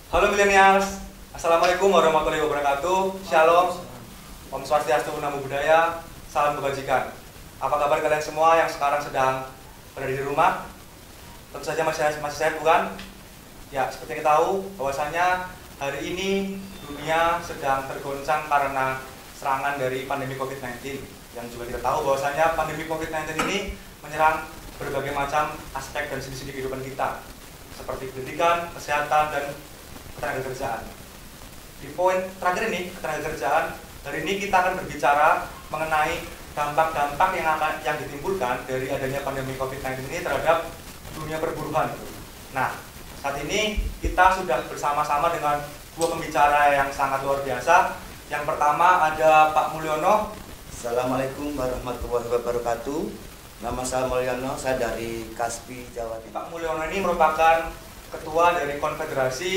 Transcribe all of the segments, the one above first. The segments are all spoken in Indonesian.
Halo millennials, Assalamualaikum warahmatullahi wabarakatuh. Shalom, Om Swastiastu, Namo Buddhaya, salam kebajikan. Apa kabar kalian semua yang sekarang sedang berada di rumah? Tentu saja masih sehat bukan? Ya, seperti yang kita tahu bahwasanya hari ini dunia sedang tergoncang karena serangan dari pandemi COVID-19. Yang juga kita tahu bahwasanya pandemi COVID-19 ini menyerang berbagai macam aspek dan sisi kehidupan kita, seperti pendidikan, kesehatan, dan ketenaga kerjaan. Di poin terakhir ini, ketenaga kerjaan, hari ini kita akan berbicara mengenai dampak-dampak yang ditimbulkan dari adanya pandemi COVID-19 ini terhadap dunia perburuhan. Nah, saat ini kita sudah bersama-sama dengan dua pembicara yang sangat luar biasa. Yang pertama ada Pak Mulyono. Assalamualaikum warahmatullahi wabarakatuh. Nama saya Mulyono, saya dari Kasbi, Jawa Timur. Pak Mulyono ini merupakan ketua dari Konfederasi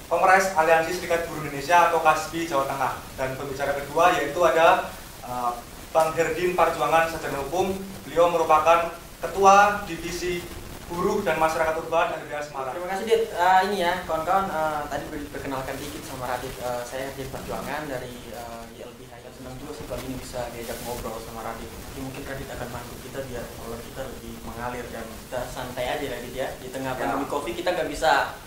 Kongres Aliansi Serikat Buruh Indonesia atau Kasbi Jawa Tengah. Dan pembicara kedua yaitu ada Bang Herdin Parjuangan Sarjana Hukum. Beliau merupakan ketua divisi buruh dan masyarakat urban Agria Semarang. Terima kasih Dit. Ini ya kawan-kawan, tadi perkenalkan dikit sama Radit. Saya Herdin Parjuangan dari YLBH. Senang juga sih kali ini bisa diajak ngobrol sama Radit. Nanti mungkin Radit akan bantu kita biar obrolan kita lebih mengalir dan kita santai aja Radit ya. Di tengah pandemi Covid kita nggak bisa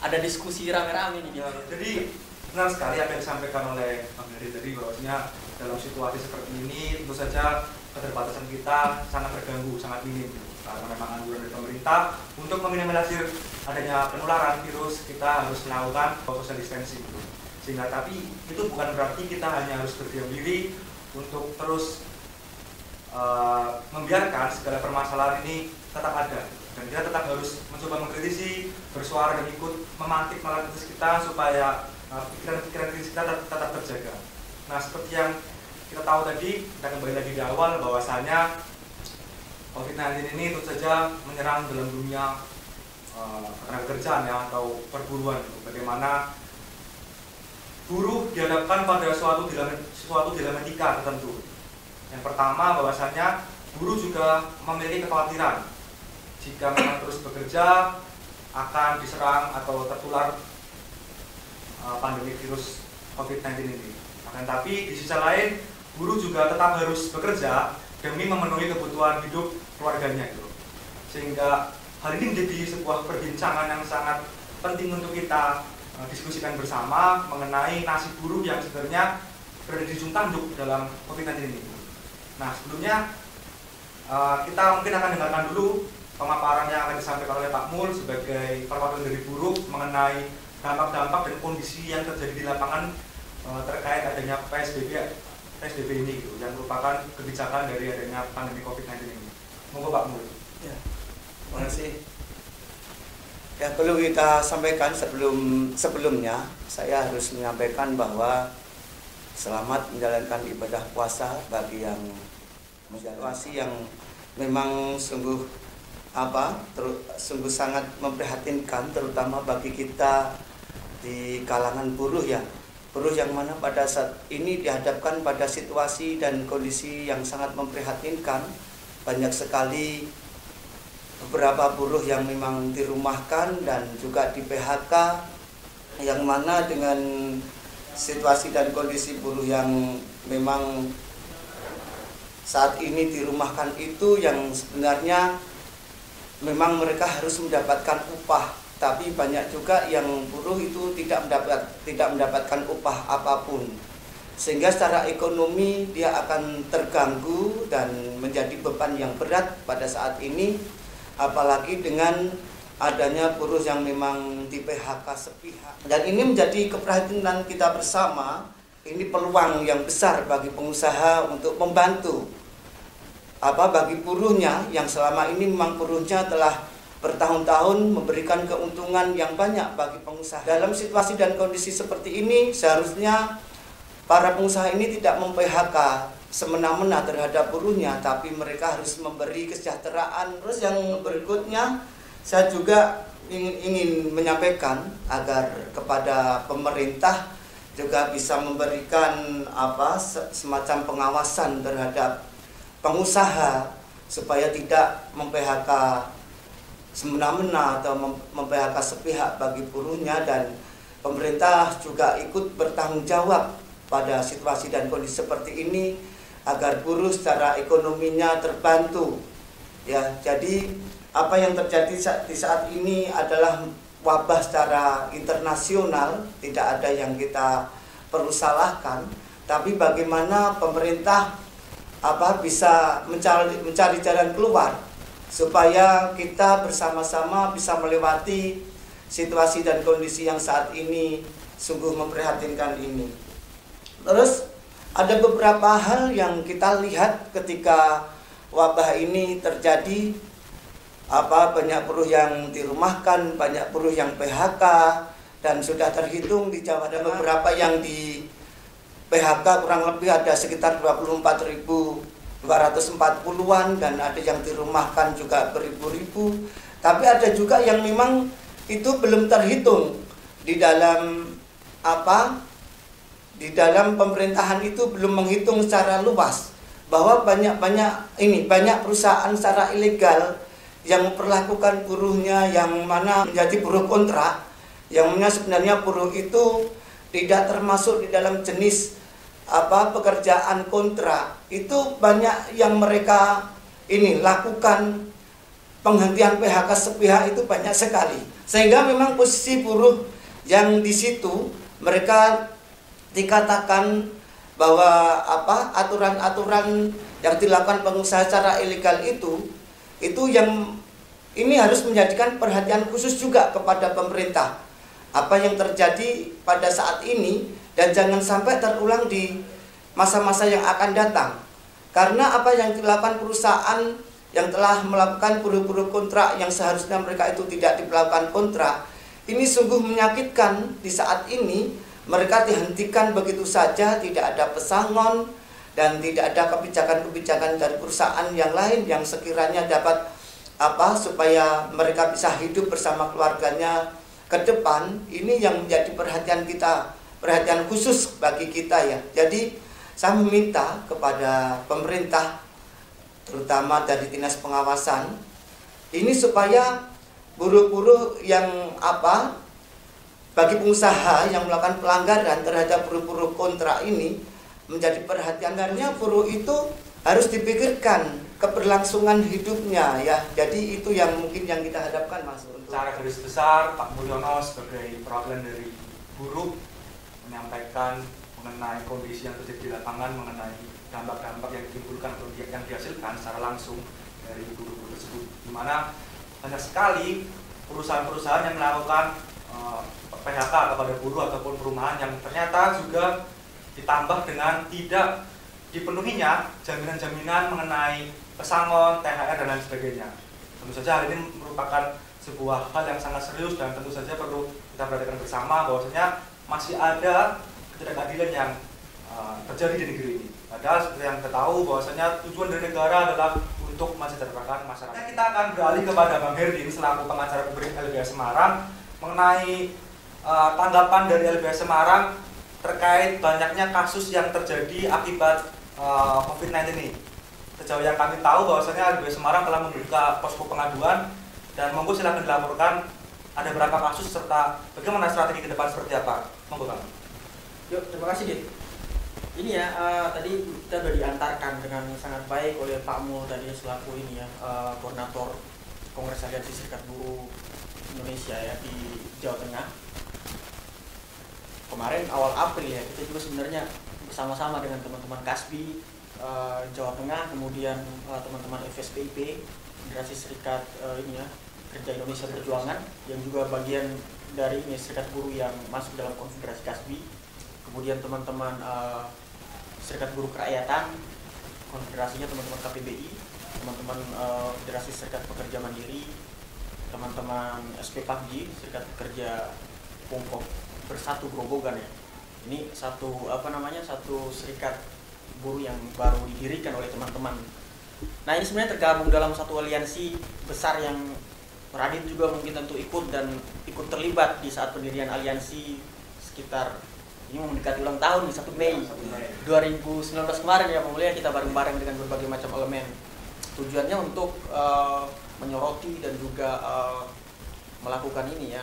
ada diskusi rame-rame nih. Jadi benar sekali apa yang disampaikan oleh Bang Herdin tadi, bahwasanya dalam situasi seperti ini tentu saja keterbatasan kita sangat terganggu, sangat minim. Karena memang anjuran dari pemerintah untuk meminimalisir adanya penularan virus, kita harus melakukan social distancing. Sehingga tapi itu bukan berarti kita hanya harus berdiam diri untuk terus membiarkan segala permasalahan ini tetap ada. Dan kita tetap harus mencoba mengkritisi, bersuara dan ikut memantik nalar kritis kita supaya pikiran-pikiran kritis kita tetap terjaga. Nah, seperti yang kita tahu tadi, kita kembali lagi di awal bahwasanya COVID-19 ini tentu saja menyerang dalam dunia ketenaga kerjaan ya, atau perburuan. Bagaimana buruh dihadapkan pada suatu dilematika tertentu. Yang pertama bahwasanya buruh juga memiliki kekhawatiran jika memang terus bekerja akan diserang atau tertular pandemi virus COVID-19 ini. Akan tapi di sisi lain buruh juga tetap harus bekerja demi memenuhi kebutuhan hidup keluarganya gitu. Sehingga hal ini menjadi sebuah perbincangan yang sangat penting untuk kita diskusikan bersama mengenai nasib buruh yang sebenarnya berada di ujung tanduk dalam COVID-19 ini. Nah, sebelumnya kita mungkin akan dengarkan dulu pemaparan yang akan disampaikan oleh Pak Mul sebagai perwakilan dari buruh mengenai dampak-dampak dan kondisi yang terjadi di lapangan terkait adanya PSBB ini gitu, yang merupakan kebijakan dari adanya pandemi COVID-19 ini. Monggo Pak Mul. Ya, terima kasih. Ya, perlu kita sampaikan sebelumnya saya harus menyampaikan bahwa selamat menjalankan ibadah puasa bagi yang situasi yang memang sungguh sangat memprihatinkan, terutama bagi kita di kalangan buruh ya. Buruh yang mana pada saat ini dihadapkan pada situasi dan kondisi yang sangat memprihatinkan. Banyak sekali beberapa buruh yang memang dirumahkan dan juga di PHK, yang mana dengan situasi dan kondisi buruh yang memang saat ini dirumahkan itu yang sebenarnya memang mereka harus mendapatkan upah, tapi banyak juga yang buruh itu tidak mendapatkan upah apapun, sehingga secara ekonomi dia akan terganggu dan menjadi beban yang berat pada saat ini, apalagi dengan adanya buruh yang memang di PHK sepihak. Dan ini menjadi keprihatinan kita bersama. Ini peluang yang besar bagi pengusaha untuk membantu bagi buruhnya yang selama ini memang buruhnya telah bertahun-tahun memberikan keuntungan yang banyak bagi pengusaha. Dalam situasi dan kondisi seperti ini seharusnya para pengusaha ini tidak mem-PHK semena-mena terhadap buruhnya, tapi mereka harus memberi kesejahteraan. Terus yang berikutnya saya juga ingin menyampaikan agar kepada pemerintah juga bisa memberikan semacam pengawasan terhadap pengusaha supaya tidak mem-PHK semena-mena atau mem-PHK sepihak bagi buruhnya, dan pemerintah juga ikut bertanggung jawab pada situasi dan kondisi seperti ini agar buruh secara ekonominya terbantu. Ya, jadi apa yang terjadi di saat ini adalah wabah secara internasional, tidak ada yang kita perlu salahkan, tapi bagaimana pemerintah bisa mencari jalan keluar supaya kita bersama-sama bisa melewati situasi dan kondisi yang saat ini sungguh memprihatinkan ini. Terus ada beberapa hal yang kita lihat ketika wabah ini terjadi. Banyak buruh yang dirumahkan, banyak buruh yang PHK, dan sudah terhitung di Jawa Tengah beberapa yang di PHK kurang lebih ada sekitar 24.240-an, dan ada yang dirumahkan juga beribu-ribu. Tapi ada juga yang memang itu belum terhitung di dalam di dalam pemerintahan itu belum menghitung secara luas bahwa banyak perusahaan secara ilegal yang memperlakukan buruhnya yang mana menjadi buruh kontrak, yang mana sebenarnya buruh itu tidak termasuk di dalam jenis pekerjaan kontrak. Itu banyak yang mereka lakukan penghentian PHK sepihak itu banyak sekali. Sehingga memang posisi buruh yang di situ mereka dikatakan bahwa aturan-aturan yang dilakukan pengusaha secara ilegal itu yang ini harus menjadikan perhatian khusus juga kepada pemerintah. Apa yang terjadi pada saat ini dan jangan sampai terulang di masa-masa yang akan datang. Karena apa yang dilakukan perusahaan yang telah melakukan buruh-buruh kontrak yang seharusnya mereka itu tidak dilakukan kontrak, ini sungguh menyakitkan. Di saat ini mereka dihentikan begitu saja, tidak ada pesangon dan tidak ada kebijakan-kebijakan dari perusahaan yang lain yang sekiranya dapat supaya mereka bisa hidup bersama keluarganya ke depan. Ini yang menjadi perhatian kita, perhatian khusus bagi kita ya. Jadi saya meminta kepada pemerintah, terutama dari Dinas Pengawasan, ini supaya buruh-buruh yang bagi pengusaha yang melakukan pelanggaran terhadap buruh-buruh kontrak ini menjadi perhatian. Karena buruh itu harus dipikirkan keberlangsungan hidupnya ya. Jadi itu yang mungkin yang kita hadapkan Mas. Secara garis besar Pak Mulyono sebagai perwakilan dari buruh menyampaikan mengenai kondisi yang terjadi di lapangan, mengenai dampak-dampak yang ditimbulkan atau yang dihasilkan secara langsung dari buruh-buruh tersebut, di mana banyak sekali perusahaan-perusahaan yang melakukan PHK kepada buruh ataupun perumahan yang ternyata juga ditambah dengan tidak dipenuhinya jaminan-jaminan mengenai pesangon, THR dan lain sebagainya. Tentu saja hal ini merupakan sebuah hal yang sangat serius dan tentu saja perlu kita perhatikan bersama bahwasanya masih ada ketidakadilan yang terjadi di negeri ini. Padahal seperti yang kita tahu bahwasanya tujuan dari negara adalah untuk mensejahterakan masyarakat. Nah, kita akan beralih kepada Bang Herdin selaku pengacara publik LBH Semarang mengenai tanggapan dari LBH Semarang terkait banyaknya kasus yang terjadi akibat COVID-19 ini. Sejauh yang kami tahu bahwasanya LBH Semarang telah membuka posko pengaduan, dan monggo silakan dilaporkan ada berapa kasus serta bagaimana strategi ke depan seperti apa. Monggo Bang. Yuk, terima kasih Dit. Ini ya, tadi kita sudah diantarkan dengan sangat baik oleh Pak Mul tadi selaku koordinator Kongres Aliansi Serikat Buruh Indonesia ya di Jawa Tengah. Kemarin awal April ya, kita juga sebenarnya bersama-sama dengan teman-teman Kasbi Jawa Tengah, kemudian teman-teman FSPIP, Federasi Serikat Kerja Indonesia Perjuangan, yang juga bagian dari serikat buruh yang masuk dalam konfederasi Kasbi, kemudian teman-teman Serikat Buruh Kerakyatan, konfederasinya teman-teman KPBI, teman-teman Federasi Serikat Pekerja Mandiri, teman-teman SPPAGI, Serikat Pekerja Pungkop Bersatu Grobogan ya. Ini satu serikat buruh yang baru didirikan oleh teman-teman. Nah, ini sebenarnya tergabung dalam satu aliansi besar yang Radit juga mungkin tentu ikut terlibat di saat pendirian aliansi sekitar ini mendekati ulang tahun di 1 Mei 2019 kemarin ya Pak Mulia, kita bareng-bareng dengan berbagai macam elemen. Tujuannya untuk menyoroti dan juga melakukan ini ya,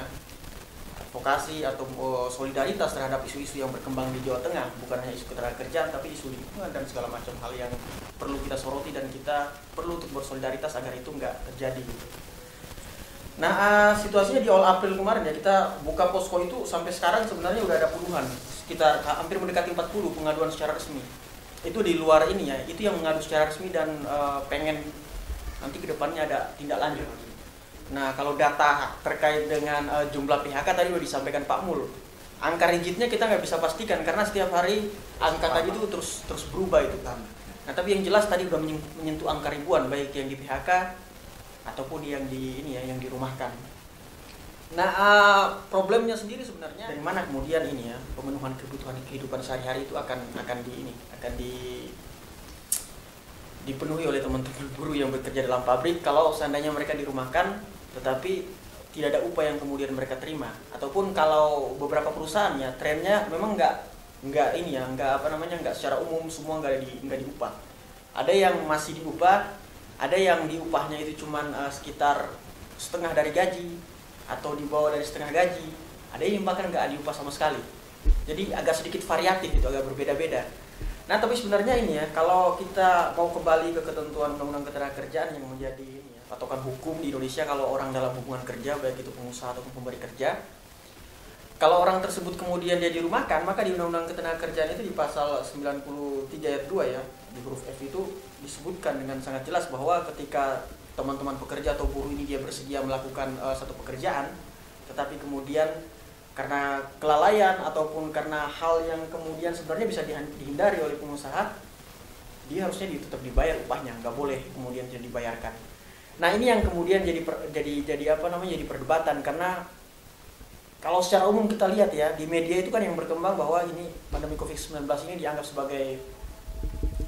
advokasi atau solidaritas terhadap isu-isu yang berkembang di Jawa Tengah, bukan hanya isu ketenagakerjaan tapi isu lingkungan dan segala macam hal yang perlu kita soroti dan kita perlu untuk bersolidaritas agar itu nggak terjadi gitu. Nah, situasinya di awal April kemarin ya, kita buka posko itu sampai sekarang sebenarnya udah ada puluhan, sekitar hampir mendekati 40 pengaduan secara resmi. Itu di luar ini ya, itu yang mengadu secara resmi dan pengen nanti kedepannya ada tindak lanjut. Nah, kalau data terkait dengan jumlah PHK tadi udah disampaikan Pak Mul. Angka rigidnya kita nggak bisa pastikan karena setiap hari angka tadi itu terus berubah itu. Nah, tapi yang jelas tadi udah menyentuh angka ribuan, baik yang di PHK ataupun yang di ini ya, yang dirumahkan. Nah, problemnya sendiri sebenarnya dari mana kemudian ini ya, pemenuhan kebutuhan kehidupan sehari-hari itu akan dipenuhi oleh teman-teman buruh yang bekerja dalam pabrik kalau seandainya mereka dirumahkan tetapi tidak ada upah yang kemudian mereka terima, ataupun kalau beberapa perusahaan ya trennya memang nggak ini ya, nggak secara umum semua nggak diupah. Ada yang masih diupah, ada yang diupahnya itu cuman sekitar setengah dari gaji atau di bawah dari setengah gaji, ada yang bahkan nggak diupah sama sekali. Jadi agak sedikit variatif itu, agak berbeda-beda. Nah, tapi sebenarnya ini ya, kalau kita mau kembali ke ketentuan Undang-Undang Ketenagakerjaan yang menjadi ini ya, patokan hukum di Indonesia kalau orang dalam hubungan kerja, baik itu pengusaha ataupun pemberi kerja, kalau orang tersebut kemudian dia dirumahkan, maka di Undang-Undang Ketenagakerjaan itu di pasal 93 ayat 2 ya, di huruf F itu disebutkan dengan sangat jelas bahwa ketika teman-teman pekerja atau buruh ini dia bersedia melakukan satu pekerjaan, tetapi kemudian karena kelalaian ataupun karena hal yang kemudian sebenarnya bisa dihindari oleh pengusaha, dia harusnya tetap dibayar upahnya, nggak boleh kemudian jadi dibayarkan. Nah, ini yang kemudian jadi perdebatan, karena kalau secara umum kita lihat ya di media itu kan yang berkembang bahwa ini pandemi COVID-19 ini dianggap sebagai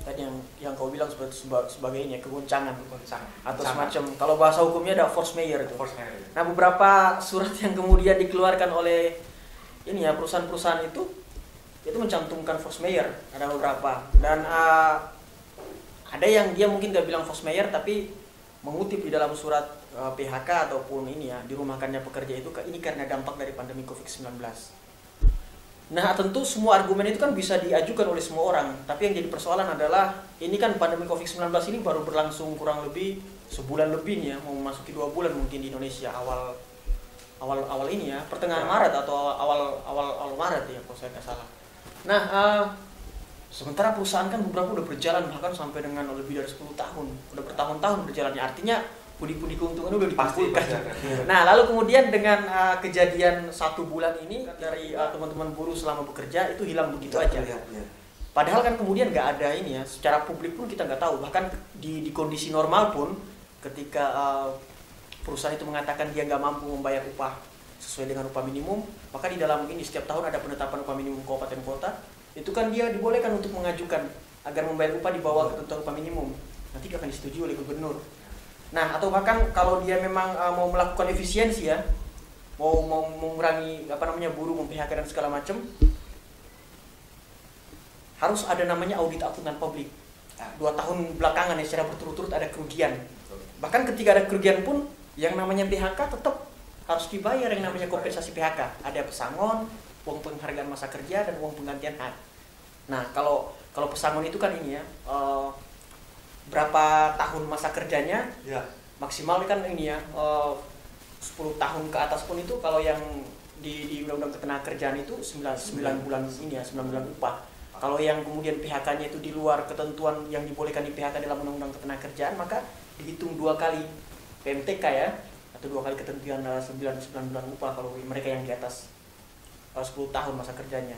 tadi yang kau bilang sebagai ini ya, kegoncangan atau semacam, kalau bahasa hukumnya ada force majeure itu. Nah, beberapa surat yang kemudian dikeluarkan oleh ini ya perusahaan-perusahaan itu mencantumkan force majeure, ada beberapa, dan ada yang dia mungkin nggak bilang force majeure tapi mengutip di dalam surat PHK ataupun ini ya dirumahkannya pekerja itu ini karena dampak dari pandemi COVID-19. Nah, tentu semua argumen itu kan bisa diajukan oleh semua orang, tapi yang jadi persoalan adalah ini kan pandemi COVID-19 ini baru berlangsung kurang lebih sebulan lebih nih ya, mau memasuki 2 bulan mungkin di Indonesia, awal ini ya, pertengahan Maret atau awal Maret ya kalau saya nggak salah. Nah, sementara perusahaan kan beberapa udah berjalan bahkan sampai dengan lebih dari 10 tahun, udah bertahun-tahun berjalannya, artinya pundi-pundi keuntungan udah dikumpulkan. Nah, lalu kemudian dengan kejadian 1 bulan ini dari teman-teman buruh selama bekerja itu hilang begitu aja. Padahal kan kemudian nggak ada ini ya, secara publik pun kita nggak tahu. Bahkan di kondisi normal pun ketika perusahaan itu mengatakan dia nggak mampu membayar upah sesuai dengan upah minimum, maka di dalam ini setiap tahun ada penetapan upah minimum kabupaten kota. Itu kan dia dibolehkan untuk mengajukan agar membayar upah di bawah ketentuan upah minimum. Nanti akan disetujui oleh gubernur. Nah, atau bahkan kalau dia memang mau melakukan efisiensi ya, mau mengurangi buruh, mem-PHK dan segala macam, harus ada namanya audit akuntan publik. 2 tahun belakangan ya secara berturut-turut ada kerugian. Bahkan ketika ada kerugian pun yang namanya PHK tetap harus dibayar yang namanya kompensasi PHK. Ada pesangon, uang penghargaan masa kerja dan uang penggantian hak. Nah, kalau pesangon itu kan ini ya, berapa tahun masa kerjanya ya, maksimal kan ini ya 10 tahun ke atas pun itu kalau yang di Undang-Undang Ketenagakerjaan itu 9 bulan ini ya, 9 bulan upah. Kalau yang kemudian PHK-nya itu di luar ketentuan yang dibolehkan di PHK dalam Undang-Undang Ketenagakerjaan, maka dihitung 2 kali PMTK ya, atau 2 kali ketentuan 9 bulan upah kalau mereka yang di atas 10 tahun masa kerjanya.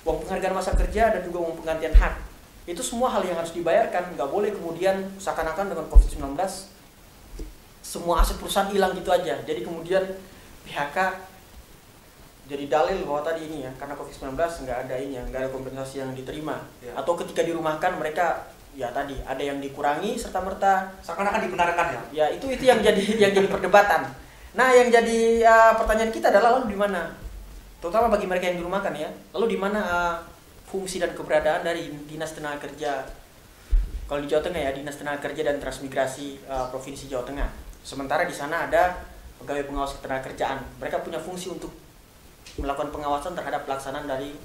Uang penghargaan masa kerja dan juga uang penggantian hak. Itu semua hal yang harus dibayarkan, nggak boleh kemudian seakan-akan dengan COVID-19 semua aset perusahaan hilang gitu aja. Jadi kemudian PHK jadi dalil bahwa tadi ini ya, karena COVID-19 nggak ada ini ya, nggak ada kompensasi yang diterima. Ya. Atau ketika dirumahkan mereka ya tadi ada yang dikurangi serta-merta seakan-akan dibenarkan ya. Ya, itu yang jadi perdebatan. Nah, yang jadi pertanyaan kita adalah lalu di mana? Terutama bagi mereka yang dirumahkan ya. Lalu di mana fungsi dan keberadaan dari Dinas Tenaga Kerja, kalau di Jawa Tengah ya, Dinas Tenaga Kerja dan Transmigrasi Provinsi Jawa Tengah. Sementara di sana ada pegawai pengawas ketenagakerjaan. Mereka punya fungsi untuk melakukan pengawasan terhadap pelaksanaan dari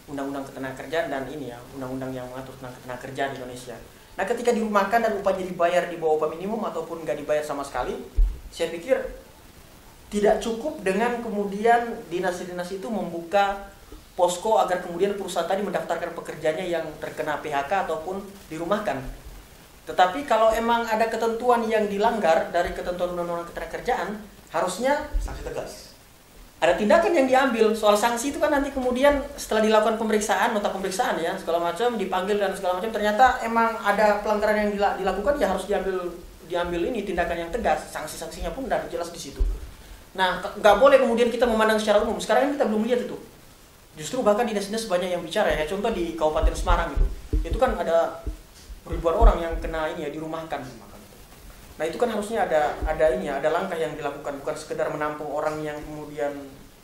undang-undang ketenagakerjaan dan ini ya, undang-undang yang mengatur tentang ketenagakerjaan di Indonesia. Nah, ketika dirumahkan dan upahnya dibayar di bawah upah minimum ataupun nggak dibayar sama sekali, saya pikir tidak cukup dengan kemudian dinas-dinas itu membuka posko agar kemudian perusahaan tadi mendaftarkan pekerjanya yang terkena PHK ataupun dirumahkan. Tetapi kalau emang ada ketentuan yang dilanggar dari ketentuan undang-undang ketenagakerjaan, harusnya sanksi tegas. Ada tindakan yang diambil. Soal sanksi itu kan nanti kemudian setelah dilakukan pemeriksaan, nota pemeriksaan ya, segala macam, dipanggil dan segala macam, ternyata emang ada pelanggaran yang dilakukan, ya harus diambil ini tindakan yang tegas. Sanksi-sanksinya pun udah jelas di situ. Nah, nggak boleh kemudian kita memandang secara umum. Sekarang kan kita belum lihat itu. Justru bahkan dinas-dinas banyak yang bicara ya. Contoh di Kabupaten Semarang itu kan ada ribuan orang yang kena ini ya, dirumahkan. Nah, itu kan harusnya ada langkah yang dilakukan, bukan sekedar menampung orang yang kemudian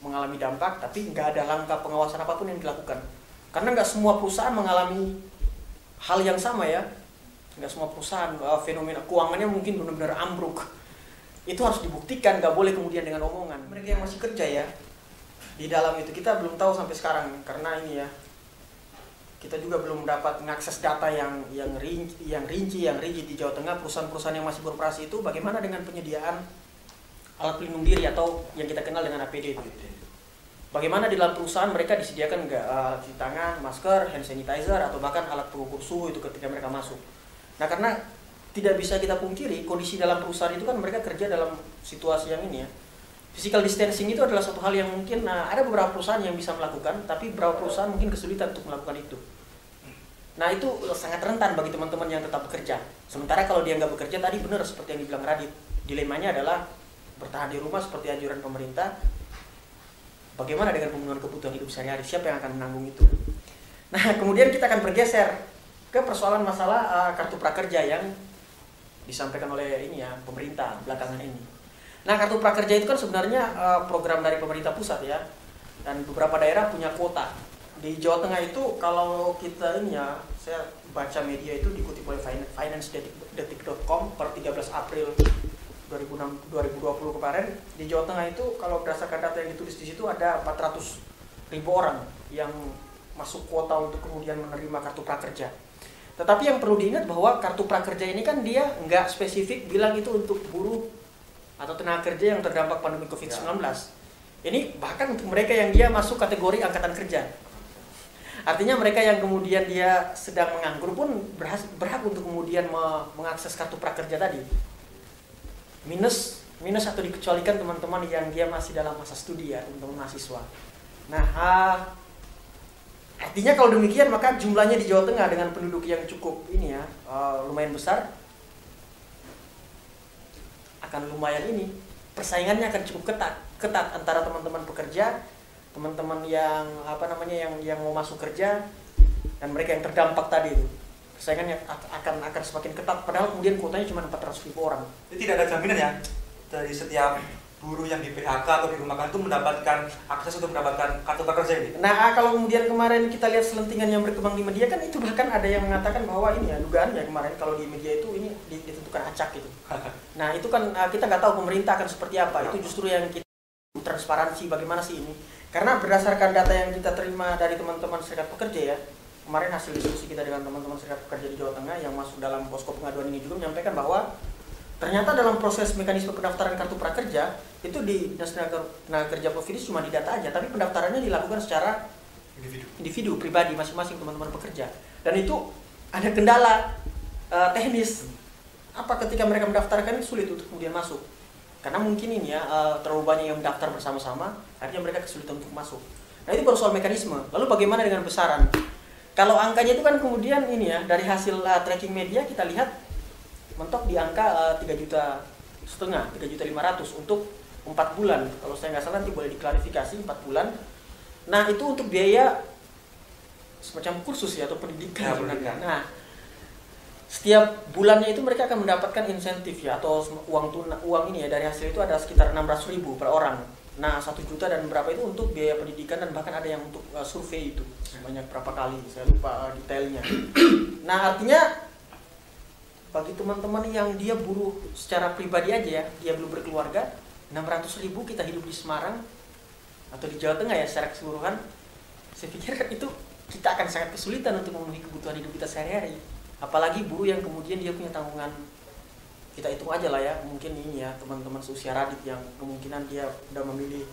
mengalami dampak, tapi nggak ada langkah pengawasan apapun yang dilakukan. Karena nggak semua perusahaan mengalami hal yang sama ya. Nggak semua perusahaan fenomena keuangannya mungkin benar-benar ambruk. Itu harus dibuktikan, nggak boleh kemudian dengan omongan. Mereka yang masih kerja ya di dalam itu kita belum tahu sampai sekarang, karena ini ya kita juga belum dapat mengakses data yang rinci di Jawa Tengah. Perusahaan-perusahaan yang masih beroperasi itu bagaimana dengan penyediaan alat pelindung diri atau yang kita kenal dengan APD itu. Bagaimana di dalam perusahaan mereka disediakan nggak cuci tangan, masker, hand sanitizer, atau bahkan alat pengukur suhu itu ketika mereka masuk. Nah, karena tidak bisa kita pungkiri kondisi dalam perusahaan itu kan mereka kerja dalam situasi yang ini ya. Physical distancing itu adalah satu hal yang mungkin ada beberapa perusahaan yang bisa melakukan, tapi beberapa perusahaan mungkin kesulitan untuk melakukan itu. Nah, itu sangat rentan bagi teman-teman yang tetap bekerja. Sementara kalau dia nggak bekerja, tadi benar seperti yang dibilang Radit, dilemanya adalah bertahan di rumah seperti anjuran pemerintah. Bagaimana dengan pemenuhan kebutuhan hidup sehari-hari? Siapa yang akan menanggung itu? Nah, kemudian kita akan bergeser ke persoalan masalah kartu prakerja yang disampaikan oleh ini ya, pemerintah belakangan ini. Nah, kartu prakerja itu kan sebenarnya program dari pemerintah pusat ya, dan beberapa daerah punya kuota. Di Jawa Tengah itu kalau kita ini ya, saya baca media itu dikutip oleh financedetik.com per 13 April 2020 kemarin, di Jawa Tengah itu kalau berdasarkan data yang ditulis di situ ada 400.000 orang yang masuk kuota untuk kemudian menerima kartu prakerja. Tetapi yang perlu diingat bahwa kartu prakerja ini kan dia nggak spesifik bilang itu untuk buruh atau tenaga kerja yang terdampak pandemi COVID-19. Ini bahkan untuk mereka yang dia masuk kategori angkatan kerja. Artinya mereka yang kemudian dia sedang menganggur pun berhak untuk kemudian mengakses kartu prakerja tadi. Minus atau dikecualikan teman-teman yang dia masih dalam masa studi ya, teman-teman mahasiswa. Nah, artinya kalau demikian maka jumlahnya di Jawa Tengah dengan penduduk yang cukup ini ya, lumayan besar, akan lumayan ini, persaingannya akan cukup ketat antara teman-teman pekerja, teman-teman yang yang mau masuk kerja, dan mereka yang terdampak tadi itu. Persaingannya akan semakin ketat, padahal kemudian kuotanya cuma 400.000 orang. Jadi tidak ada jaminan ya dari setiap buruh yang di PHK atau dirumahkan itu mendapatkan akses untuk mendapatkan kartu prakerja ini. Nah, kalau kemudian kemarin kita lihat selentingan yang berkembang di media kan itu bahkan ada yang mengatakan bahwa ini ya dugaan ya kemarin kalau di media itu ini ditentukan acak gitu. Nah, itu kan kita nggak tahu pemerintah akan seperti apa. Itu justru yang kita transparansi bagaimana sih ini. Karena berdasarkan data yang kita terima dari teman-teman serikat pekerja ya, kemarin hasil diskusi kita dengan teman-teman serikat pekerja di Jawa Tengah yang masuk dalam posko pengaduan ini juga menyampaikan bahwa ternyata dalam proses mekanisme pendaftaran kartu prakerja itu di Dinas Tenaga Kerja Provinsi cuma didata aja, tapi pendaftarannya dilakukan secara individu pribadi masing-masing teman-teman pekerja. Dan itu ada kendala teknis. Apa ketika mereka mendaftarkan ini sulit untuk kemudian masuk. Karena mungkin ini ya terlalu banyak yang mendaftar bersama-sama, akhirnya mereka kesulitan untuk masuk. Nah, itu baru soal mekanisme. Lalu bagaimana dengan besaran? Kalau angkanya itu kan kemudian ini ya dari hasil tracking media kita lihat mentok di angka 3,5 juta untuk 4 bulan. Kalau saya nggak salah nanti boleh diklarifikasi 4 bulan. Nah, itu untuk biaya semacam kursus ya atau pendidikan. Ya, nah, setiap bulannya itu mereka akan mendapatkan insentif ya atau uang ini ya dari hasil itu ada sekitar 600.000 per orang. Nah, 1 juta dan berapa itu untuk biaya pendidikan dan bahkan ada yang untuk survei itu sebanyak berapa kali saya lupa detailnya. Nah, artinya bagi teman-teman yang dia buruh secara pribadi aja ya, dia belum berkeluarga, 600.000 kita hidup di Semarang atau di Jawa Tengah ya secara keseluruhan, saya pikir itu kita akan sangat kesulitan untuk memenuhi kebutuhan hidup kita sehari-hari. Apalagi buruh yang kemudian dia punya tanggungan, kita hitung aja lah ya, mungkin ini ya teman-teman seusia Radit yang kemungkinan dia udah memilih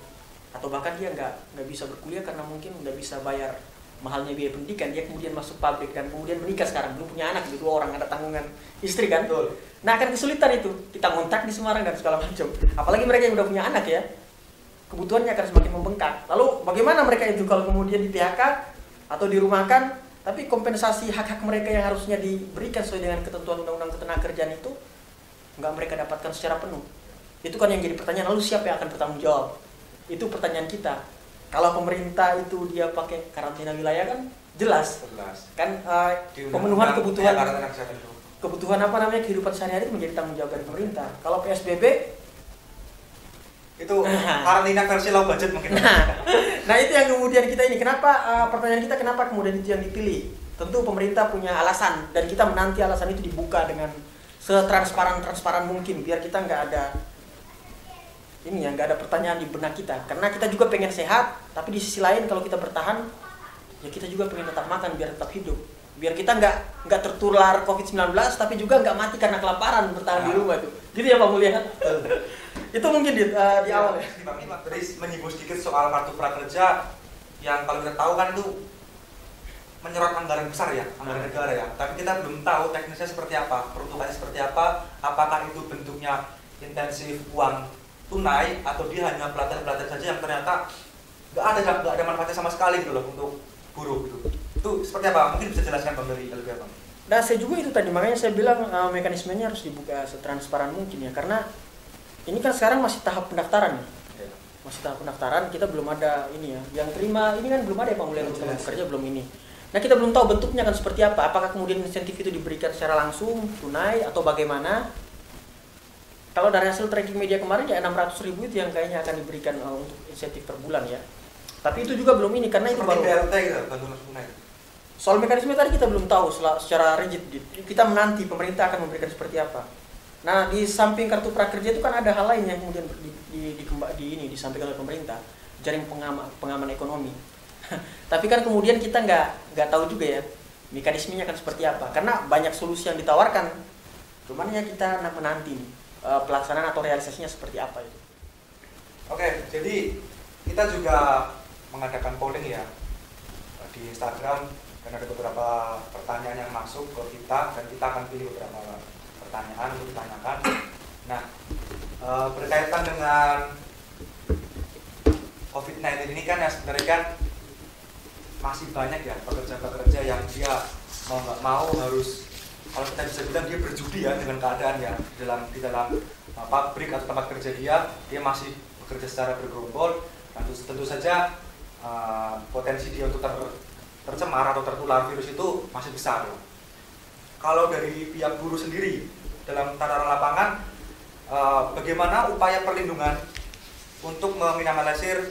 atau bahkan dia nggak bisa berkuliah karena mungkin nggak bisa bayar mahalnya biaya pendidikan, dia kemudian masuk pabrik dan kemudian menikah sekarang, belum punya anak, 2 orang, ada tanggungan istri kan. Betul. Nah akan kesulitan itu, kita ngontrak di Semarang dan segala macam. Apalagi mereka yang udah punya anak ya, kebutuhannya akan semakin membengkak. Lalu bagaimana mereka itu kalau kemudian di PHK atau dirumahkan, tapi kompensasi hak-hak mereka yang harusnya diberikan sesuai dengan ketentuan Undang-Undang Ketenagakerjaan itu nggak mereka dapatkan secara penuh. Itu kan yang jadi pertanyaan, lalu siapa yang akan bertanggung jawab? Itu pertanyaan kita. Kalau pemerintah itu dia pakai karantina wilayah kan jelas kan, pemenuhan kebutuhan apa namanya kehidupan sehari-hari itu menjadi tanggung jawab dari pemerintah. Kalau PSBB itu karantina versi low budget mungkin. Nah itu yang kemudian kita ini, kenapa pertanyaan kita kenapa kemudian itu yang dipilih? Tentu pemerintah punya alasan dan kita menanti alasan itu dibuka dengan setransparan mungkin biar kita nggak ada ini ya, nggak ada pertanyaan di benak kita, karena kita juga pengen sehat, tapi di sisi lain kalau kita bertahan ya kita juga pengen tetap makan biar tetap hidup, biar kita nggak tertular COVID-19 tapi juga nggak mati karena kelaparan bertahan di rumah tuh, gitu ya Pak Mulya. Itu mungkin di awal ya. Tadi menyinggung sedikit soal kartu prakerja yang kalau kita tahu kan itu menyerot anggaran besar ya, anggaran negara ya, tapi kita belum tahu teknisnya seperti apa, peruntukannya seperti apa, apakah itu bentuknya intensif uang tunai atau dia hanya pelatihan saja yang ternyata nggak ada manfaatnya sama sekali gitu loh untuk buruh gitu. Itu seperti apa? Mungkin bisa jelaskan Bang dari LBH Bang. Nah saya juga itu tadi, makanya saya bilang mekanismenya harus dibuka setransparan mungkin ya, karena ini kan sekarang masih tahap pendaftaran ya. Masih tahap pendaftaran, kita belum ada ini ya, yang terima ini kan belum ada ya Pak Mulya, yang bekerja belum ini. Nah kita belum tahu bentuknya kan seperti apa, apakah kemudian insentif itu diberikan secara langsung, tunai atau bagaimana. Kalau dari hasil tracking media kemarin ya 600.000 itu yang kayaknya akan diberikan untuk insentif per bulan ya. Tapi itu juga belum ini karena itu baru BLT gitu, bantuan tunai. Soal mekanisme tadi kita belum tahu secara rigid. Kita menanti pemerintah akan memberikan seperti apa. Nah di samping kartu prakerja itu kan ada hal lain yang kemudian disampaikan oleh pemerintah, jaring pengaman ekonomi. Tapi kan kemudian kita nggak tahu juga ya mekanismenya akan seperti apa, karena banyak solusi yang ditawarkan. Cuman ya kita menanti nih, pelaksanaan atau realisasinya seperti apa itu. Oke, jadi kita juga mengadakan polling ya di Instagram dan ada beberapa pertanyaan yang masuk ke kita dan kita akan pilih beberapa pertanyaan untuk ditanyakan. Nah, berkaitan dengan COVID-19 ini kan ya sebenarnya kan masih banyak ya pekerja-pekerja yang dia mau nggak mau harus, kalau kita bisa bilang dia berjudi ya dengan keadaan ya di dalam pabrik atau tempat kerja dia masih bekerja secara bergerombol, dan tentu saja potensi dia untuk tercemar atau tertular virus itu masih besar ya. Kalau dari pihak buruh sendiri dalam tataran lapangan, bagaimana upaya perlindungan untuk meminimalisir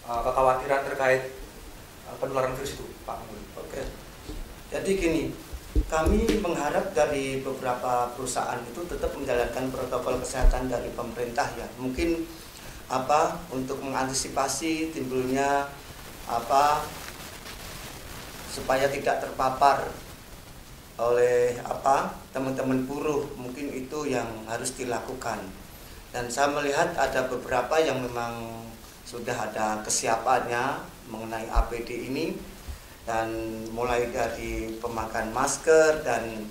kekhawatiran terkait penularan virus itu, Pak? Oke. Jadi gini, kami mengharap dari beberapa perusahaan itu tetap menjalankan protokol kesehatan dari pemerintah ya. Mungkin untuk mengantisipasi timbulnya supaya tidak terpapar oleh teman-teman buruh, mungkin itu yang harus dilakukan. Dan saya melihat ada beberapa yang memang sudah ada kesiapannya mengenai APD ini, dan mulai dari pemakaian masker dan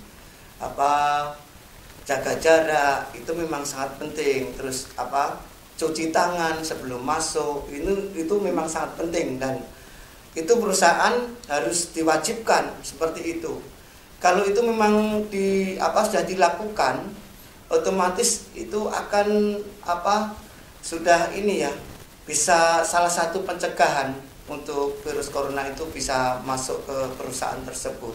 jaga jarak itu memang sangat penting. Terus cuci tangan sebelum masuk itu memang sangat penting, dan itu perusahaan harus diwajibkan seperti itu. Kalau itu memang sudah dilakukan, otomatis itu akan sudah ini ya, bisa salah satu pencegahan untuk virus corona itu bisa masuk ke perusahaan tersebut.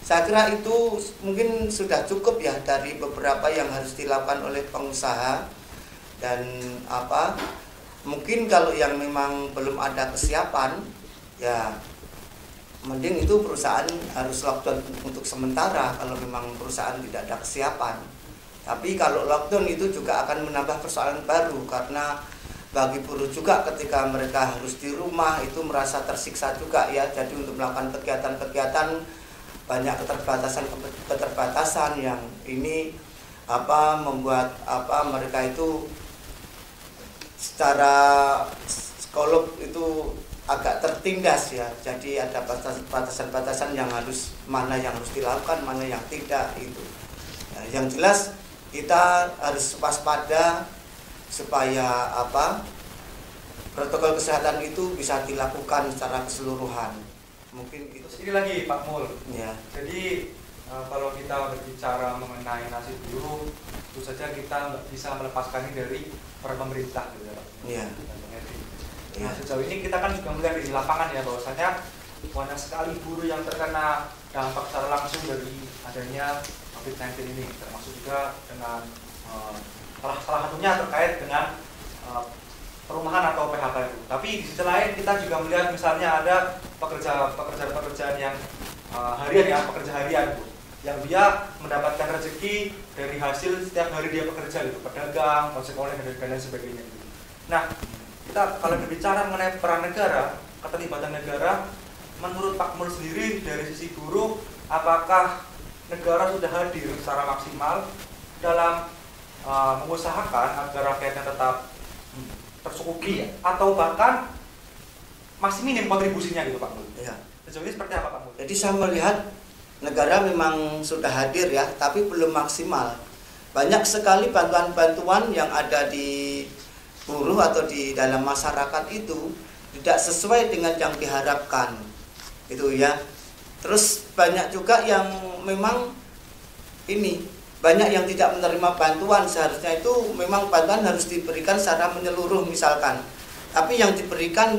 Saya kira itu mungkin sudah cukup ya dari beberapa yang harus dilakukan oleh pengusaha. Dan mungkin kalau yang memang belum ada kesiapan ya mending itu perusahaan harus lockdown untuk sementara kalau memang perusahaan tidak ada kesiapan. Tapi kalau lockdown itu juga akan menambah persoalan baru, karena bagi buruh juga ketika mereka harus di rumah itu merasa tersiksa juga ya. Jadi untuk melakukan kegiatan-kegiatan banyak keterbatasan yang ini membuat mereka itu secara psikolog itu agak tertindas ya. Jadi ada batasan-batasan yang mana yang harus dilakukan, mana yang tidak itu. Ya, yang jelas kita harus waspada supaya protokol kesehatan itu bisa dilakukan secara keseluruhan. Mungkin itu. Ini lagi Pak Mul. Ya. Jadi kalau kita berbicara mengenai nasib buruh, tentu saja kita nggak bisa melepaskan ini dari peran pemerintah gitu ya Pak. Iya. Nah, sejauh ini kita kan juga melihat di lapangan ya bahwasanya banyak sekali buruh yang terkena dampak secara langsung dari adanya COVID-19 ini, termasuk juga dengan salah satunya terkait dengan perumahan atau PHK itu. Tapi di sisi lain kita juga melihat misalnya ada pekerjaan yang harian ya, pekerja harian yang dia mendapatkan rezeki dari hasil setiap hari dia bekerja gitu, pedagang, ojek online dan lain sebagainya gitu. Nah, kita kalau berbicara mengenai peran negara, keterlibatan negara, menurut Pak Mul sendiri dari sisi buruh, apakah negara sudah hadir secara maksimal dalam mengusahakan agar rakyatnya tetap tercukupi atau bahkan masih minim kontribusinya gitu Pak Mul? Ya. Sejauh ini seperti apa Pak Mul? Jadi saya melihat negara memang sudah hadir ya, tapi belum maksimal. Banyak sekali bantuan-bantuan yang ada di buruh atau di dalam masyarakat itu tidak sesuai dengan yang diharapkan, itu ya. Terus banyak juga yang memang banyak yang tidak menerima bantuan. Seharusnya itu memang bantuan harus diberikan secara menyeluruh misalkan, tapi yang diberikan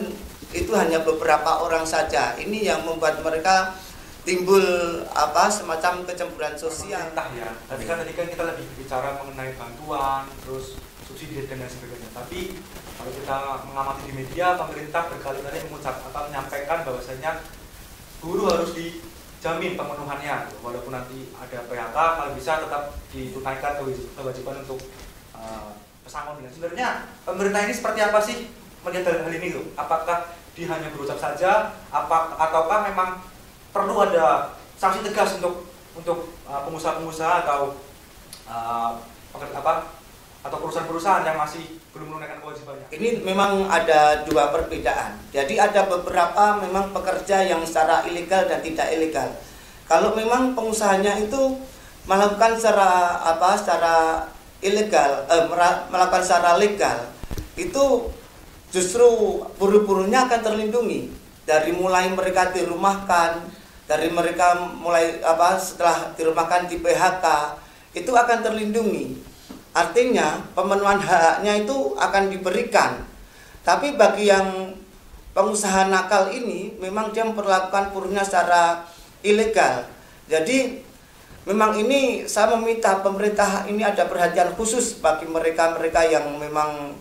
itu hanya beberapa orang saja. Ini yang membuat mereka timbul semacam kecemburuan sosial. Entah ya. Tadi kan kita lebih bicara mengenai bantuan, terus subsidi dan lain sebagainya. Tapi kalau kita mengamati di media, pemerintah berkali-kali menyampaikan bahwasanya buruh harus dijamin pemenuhannya, walaupun nanti ada PHK, kalau bisa tetap ditunaikan kewajiban untuk pesangon. Sebenarnya pemerintah ini seperti apa sih melihat dalam hal ini tuh? Apakah dia hanya berucap saja, ataukah memang perlu ada sanksi tegas untuk pengusaha-pengusaha atau perusahaan-perusahaan yang masih belum menunaikan kewajibannya? Ini memang ada dua perbedaan. Jadi ada beberapa memang pekerja yang secara ilegal dan tidak ilegal. Kalau memang pengusahanya itu melakukan secara ilegal, melakukan secara legal, itu justru buruh-buruhnya akan terlindungi. Dari mulai mereka dirumahkan, dari mereka setelah dirumahkan di PHK, itu akan terlindungi. Artinya pemenuhan hak-haknya itu akan diberikan. Tapi bagi yang pengusaha nakal ini memang dia memperlakukan buruhnya secara ilegal. Jadi memang ini saya meminta pemerintah ini ada perhatian khusus bagi mereka-mereka yang memang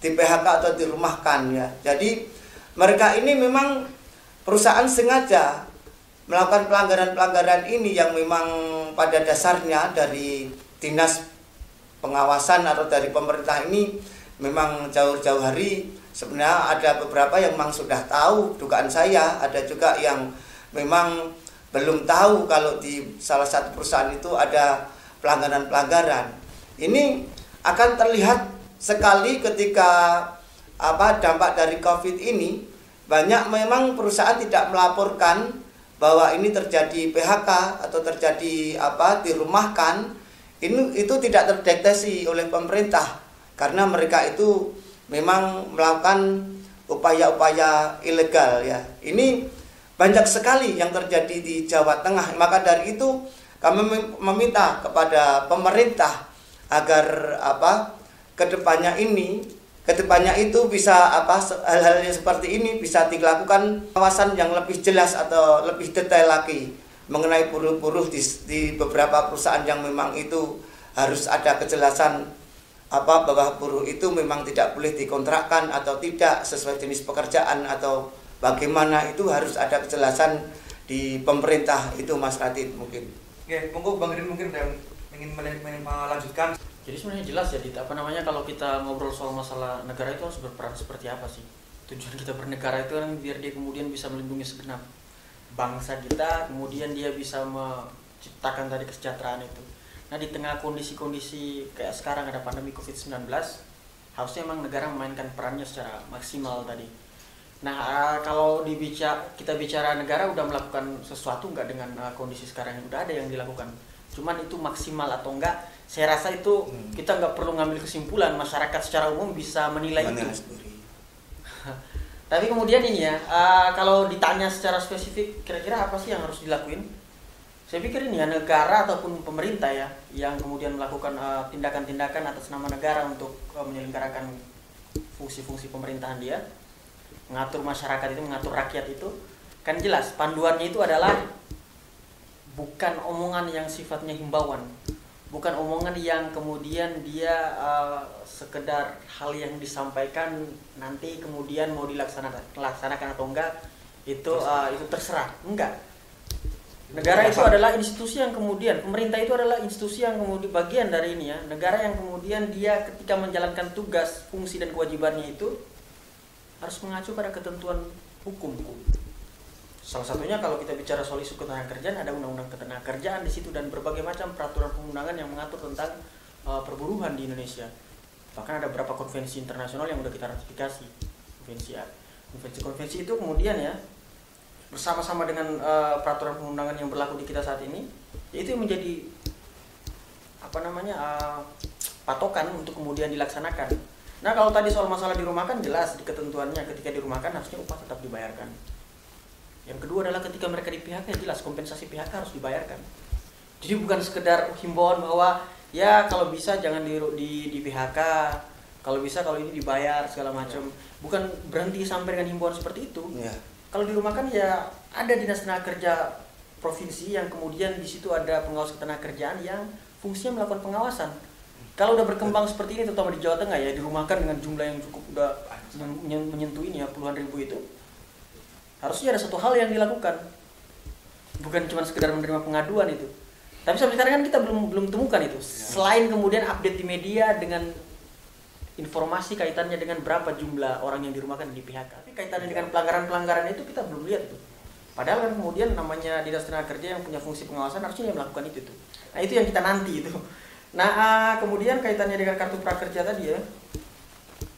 di PHK atau dirumahkan ya. Jadi mereka ini memang perusahaan sengaja melakukan pelanggaran-pelanggaran ini yang memang pada dasarnya dari dinas pengawasan atau dari pemerintah ini memang jauh-jauh hari. Sebenarnya ada beberapa yang memang sudah tahu, dugaan saya ada juga yang memang belum tahu kalau di salah satu perusahaan itu ada pelanggaran-pelanggaran. Ini akan terlihat sekali ketika dampak dari COVID ini. Banyak memang perusahaan tidak melaporkan bahwa ini terjadi PHK atau terjadi dirumahkan. Itu tidak terdeteksi oleh pemerintah karena mereka itu memang melakukan upaya-upaya ilegal ya. Ini banyak sekali yang terjadi di Jawa Tengah. Maka dari itu kami meminta kepada pemerintah agar kedepannya itu bisa hal-hal seperti ini bisa dilakukan pengawasan yang lebih jelas atau lebih detail lagi mengenai buruh-buruh di beberapa perusahaan yang memang itu harus ada kejelasan bahwa buruh itu memang tidak boleh dikontrakkan atau tidak sesuai jenis pekerjaan atau bagaimana itu harus ada kejelasan di pemerintah itu, Mas Radit mungkin. Oke, monggo Bang Rin mungkin yang ingin melanjutkan. Jadi sebenarnya jelas ya, apa namanya, kalau kita ngobrol soal masalah negara itu harus berperan seperti apa sih? Tujuan kita bernegara itu kan biar dia kemudian bisa melindungi segenap bangsa kita, kemudian dia bisa menciptakan tadi kesejahteraan itu. Nah, di tengah kondisi-kondisi kayak sekarang ada pandemi COVID-19, harusnya memang negara memainkan perannya secara maksimal tadi. Nah, kalau kita bicara negara udah melakukan sesuatu nggak dengan kondisi sekarang yang udah ada yang dilakukan. Cuman itu maksimal atau enggak, saya rasa itu kita nggak perlu ngambil kesimpulan, masyarakat secara umum bisa menilai itu. Tapi kemudian ini ya, kalau ditanya secara spesifik, kira-kira apa sih yang harus dilakuin? Saya pikir ini ya, negara ataupun pemerintah ya, yang kemudian melakukan tindakan-tindakan atas nama negara untuk menyelenggarakan fungsi-fungsi pemerintahan dia, mengatur masyarakat itu, mengatur rakyat itu, kan jelas panduannya itu adalah bukan omongan yang sifatnya himbauan, bukan omongan yang kemudian dia sekedar hal yang disampaikan nanti kemudian mau dilaksanakan atau enggak itu terserah, enggak. Negara itu adalah institusi yang kemudian, pemerintah itu adalah institusi yang kemudian bagian dari ini ya, negara yang kemudian dia ketika menjalankan tugas, fungsi dan kewajibannya itu harus mengacu pada ketentuan hukum. Salah satunya kalau kita bicara soal isu ketenagakerjaan, ada undang-undang ketenagakerjaan di situ dan berbagai macam peraturan perundangan yang mengatur tentang perburuhan di Indonesia. Bahkan ada beberapa konvensi internasional yang sudah kita ratifikasi. Konvensi itu kemudian ya bersama-sama dengan peraturan perundangan yang berlaku di kita saat ini, itu menjadi patokan untuk kemudian dilaksanakan. Nah, kalau tadi soal masalah dirumahkan, jelas di ketentuannya ketika dirumahkan harusnya upah tetap dibayarkan. Yang kedua adalah ketika mereka di PHK, jelas kompensasi PHK harus dibayarkan. Jadi bukan sekedar himbauan bahwa ya kalau bisa jangan di PHK, kalau bisa kalau ini dibayar segala macam. Bukan berhenti sampai dengan himbauan seperti itu. Ya. Kalau dirumahkan ya ada dinas tenaga kerja provinsi yang kemudian di situ ada pengawas ketenagakerjaan yang fungsinya melakukan pengawasan. Kalau udah berkembang seperti ini, terutama di Jawa Tengah ya, dirumahkan dengan jumlah yang cukup udah menyentuh ini ya, puluhan ribu itu, harusnya ada satu hal yang dilakukan, bukan cuma sekedar menerima pengaduan itu. Tapi sampai sekarang kan kita belum temukan itu. Selain kemudian update di media dengan informasi kaitannya dengan berapa jumlah orang yang dirumahkan di PHK, tapi kaitannya dengan pelanggaran-pelanggaran itu kita belum lihat itu. Padahal kan kemudian namanya dinas tenaga kerja yang punya fungsi pengawasan harusnya yang melakukan itu tuh. Nah, itu yang kita nanti itu. Nah, kemudian kaitannya dengan kartu prakerja tadi